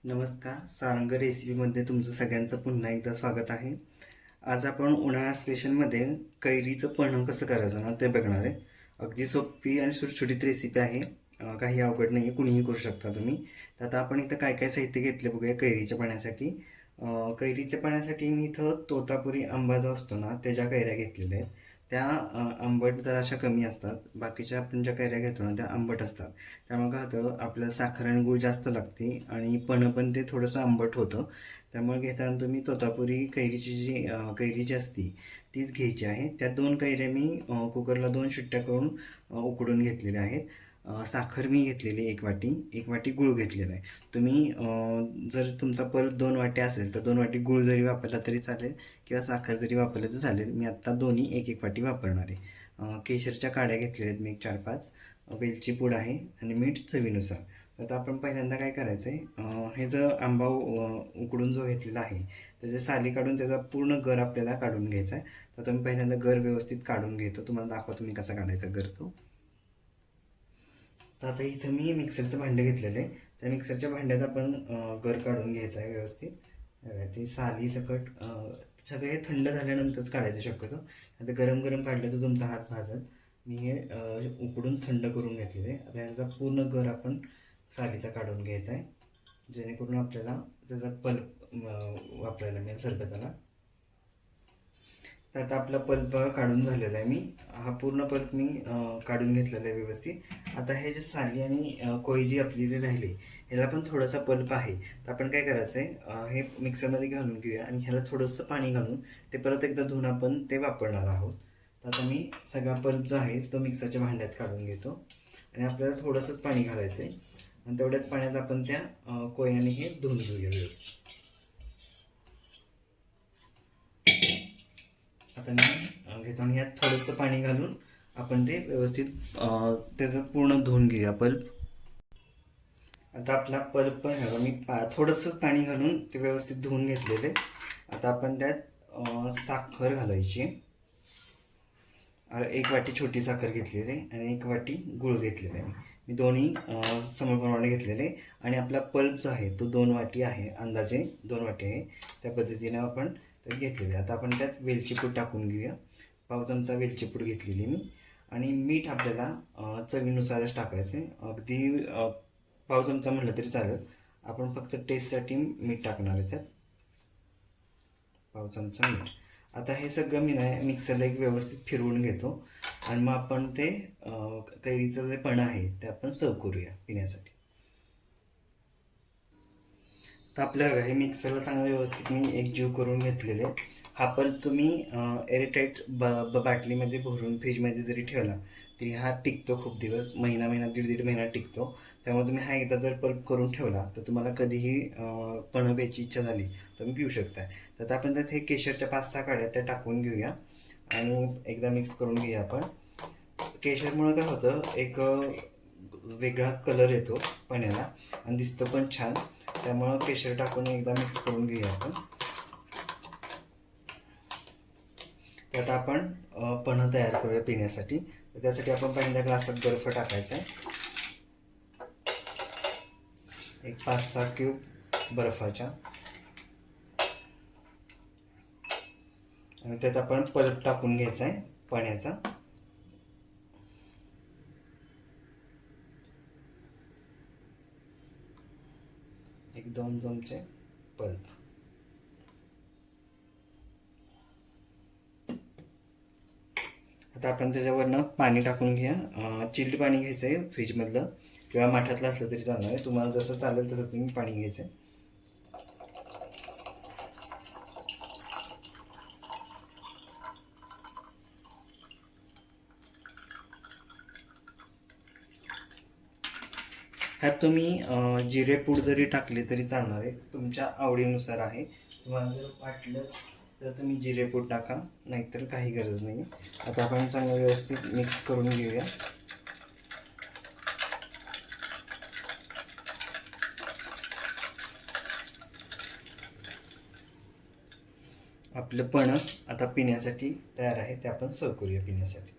नमस्कार. सारंग रेसिपीमध्ये तुमचं सगळ्यांचं पुन्हा एकदा स्वागत आहे. आज आपण उन्हाळा स्पेशलमध्ये कैरीचं पन्हं कसं करायचं ना ते बघणार आहे. अगदी सोपी आणि सुटसुटीत रेसिपी आहे. काही अवघड नाही आहे, कुणीही करू शकता तुम्ही. तर आता आपण इथं काय काय साहित्य घेतले बघूया कैरीच्या पाण्यासाठी. कैरीच्या पाण्यासाठी मी इथं तोतापुरी आंबा जो असतो ना त्याच्या कैऱ्या घेतलेल्या आहेत. त्या आंबट जरा अशा कमी असतात. बाकीच्या आपण ज्या कैऱ्या घेतो ना त्या आंबट असतात. त्यामुळे काय होतं आपल्याला साखर आणि गूळ जास्त लागते आणि पण ते थोडंसं आंबट होतं. त्यामुळे घेताना तुम्ही तोतापुरी कैरी जी असती तीच घ्यायची आहे. त्या 2 कैऱ्या मी कुकरला 2 शिट्ट्या करून उकडून घेतलेल्या आहेत. साखर मी घेतलेली 1 वाटी, 1 वाटी गूळ घेतलेला आहे. तुम्ही जर तुमचा पल्प 2 वाट्या असेल तर 2 वाटी गूळ जरी वापरला तरी चालेल किंवा साखर जरी वापरलं तर चालेल. मी आत्ता दोन्ही 1-1 वाटी वापरणार आहे. केशरच्या काड्या घेतलेल्या आहेत मी 4-5, वेलची पूड आहे आणि मीठ चवीनुसार. तर आता आपण पहिल्यांदा काय करायचं आहे, हे जो आंबा उकडून जो घेतलेला आहे त्याचे साली काढून त्याचा पूर्ण गर आपल्याला काढून घ्यायचा आहे. तर तुम्ही पहिल्यांदा गर व्यवस्थित काढून घेतो. तुम्हाला दाखवतो मी कसा काढायचा गर तो. तर आता इथं मी मिक्सरचं भांडं घेतलेलं आहे. त्या मिक्सरच्या भांड्यात आपण गर काढून घ्यायचा आहे व्यवस्थित. ती साली सकट सगळे हे थंड झाल्यानंतरच काढायचं शक्यतो. आता गरम गरम काढलं तर तुमचा हात भाजल. मी हे उकडून थंड करून घेतलेले. आता याचा पूर्ण गर आपण सालीचा काढून घ्यायचा आहे, जेणेकरून आपल्याला त्याचा पल्प वापरायला मिळेल सरबताला. तर आता आपला पल्प काढून झालेला आहे. हा पूर्ण पल्प मी काढून घेतलेला आहे व्यवस्थित. आता हे जे साली आणि कोय जी आपली राहिली ह्याला पण थोडासा पल्प आहे. तर आपण काय करायचं आहे, हे मिक्सरमध्ये घालून घेऊया आणि ह्याला थोडंसं पाणी घालून ते परत एकदा धुवून आपण ते वापरणार आहोत. तर आता मी सगळा पल्प जो आहे तो मिक्सरच्या भांड्यात काढून घेतो आणि आपल्याला थोडंसंच पाणी घालायचं आहे आणि तेवढ्याच पाण्यात आपण त्या कोयाने हे धुवून घेऊया व्यवस्थित. आता मी घेतो आणि यात थोडंसं पाणी घालून आपण ते व्यवस्थित त्याचं पूर्ण धुवून घेऊया पल्प. आता आपला पल्प पण हवा मी थोडंसंच पाणी घालून ते व्यवस्थित धुवून घेतलेले. आता आपण त्यात साखर घालायची. 1 वाटी छोटी साखर घेतलेली आणि 1 वाटी गूळ घेतलेला आहे. मी दोन्ही समप्रमाणे घेतलेले आणि आपला पल्प जो आहे तो 2 वाटी आहे, अंदाजे 2 वाटी आहे. त्या पद्धतीने आपण ते घेतलेले. आता आपण त्यात वेलची पूड टाकून घेऊया. पाव चमचा वेलची पूड घेतलेली मी आणि मीठ आपल्याला चवीनुसारच टाकायचं आहे. अगदी पाव चमचा म्हटलं तरी चालेल. आपण फक्त टेस्टसाठी मीठ टाकणार आहे त्यात. पाव चमचा मीठ. आता हे सगळं मी नाही मिक्सरला एक व्यवस्थित फिरवून घेतो आणि मग आपण ते कैरीचं जे पण आहे ते आपण सर्व करूया पिण्यासाठी. तर आपल्या हे मिक्सरला चांगलं व्यवस्थित मी एकजीव करून घेतलेले. हा पण तुम्ही एअरटाईट बाटलीमध्ये भरून फ्रीजमध्ये जरी ठेवला तरी हा टिकतो खूप दिवस, महिना दीड महिना टिकतो. त्यामुळे तुम्ही हा एकदा जर परत करून ठेवला तर तुम्हाला कधीही पन्हं प्यायची इच्छा झाली तर तुम्ही पिऊ शकता. तर आता आपण त्यात हे केशरच्या 5-6 काड्या त्या टाकून घेऊया आणि एकदा मिक्स करून घेऊया आपण. केशरमुळं काय होतं, एक वेगळा कलर येतो पाण्याला आणि दिसतं पण छान. त्यामुळं केशर टाकून एकदा मिक्स करून घेऊया आपण. त्यात आपण पन्हं तयार करूया पिण्यासाठी. तर त्यासाठी आपण पहिल्या ग्लासात बर्फ टाकायचा आहे, एक 5-6 क्यूब बर्फाच्या, आणि त्यात आपण पल्प टाकून घ्यायचा आहे पाण्याचा. एक 2 चमचे पल्प. आता आपण त्याच्यावरनं पाणी टाकून घ्या. चिल्ड पाणी घ्यायचं आहे फ्रीजमधलं किंवा माठातलं असलं तरी चालणार आहे. तुम्हाला जसं चालेल तसं तुम्ही पाणी घ्यायचं आहे. ह्यात तुम्ही जिरेपूड जरी टाकली तरी चालणार आहे, तुमच्या आवडीनुसार आहे. तुम्हाला जर वाटलं तर तुम्ही जिरेपूड टाका, नाहीतर काही गरज नाही. आता आपण चांगलं व्यवस्थित मिक्स करून घेऊया. आपलं पन्हं आता पिण्यासाठी तयार आहे, ते आपण सर्व करूया पिण्यासाठी.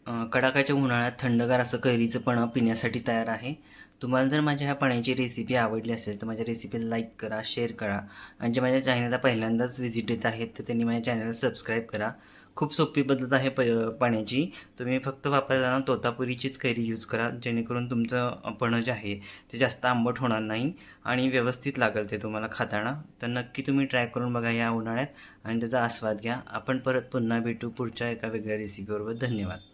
कडाक्याच्या उन्हाळ्यात थंडगार असं कैरीचं पन्हं पिण्यासाठी तयार आहे. तुम्हाला जर माझ्या ह्या पण्याची रेसिपी आवडली असेल तर माझ्या रेसिपीला लाईक करा, शेअर करा आणि जे माझ्या चॅनलला पहिल्यांदाच व्हिजिट देत आहेत तर त्यांनी माझ्या चॅनलला सबस्क्राईब करा. खूप सोपी पद्धत आहे पाण्याची. तुम्ही फक्त वापरताना तोतापुरीचीच कैरी यूज करा, जेणेकरून तुमचं पन्हं जे आहे ते जास्त आंबट होणार नाही आणि व्यवस्थित लागेल ते तुम्हाला खाताना. तर नक्की तुम्ही ट्राय करून बघा या उन्हाळ्यात आणि त्याचा आस्वाद घ्या. आपण परत पुन्हा भेटू पुढच्या एका वेगळ्या रेसिपीबरोबर. धन्यवाद.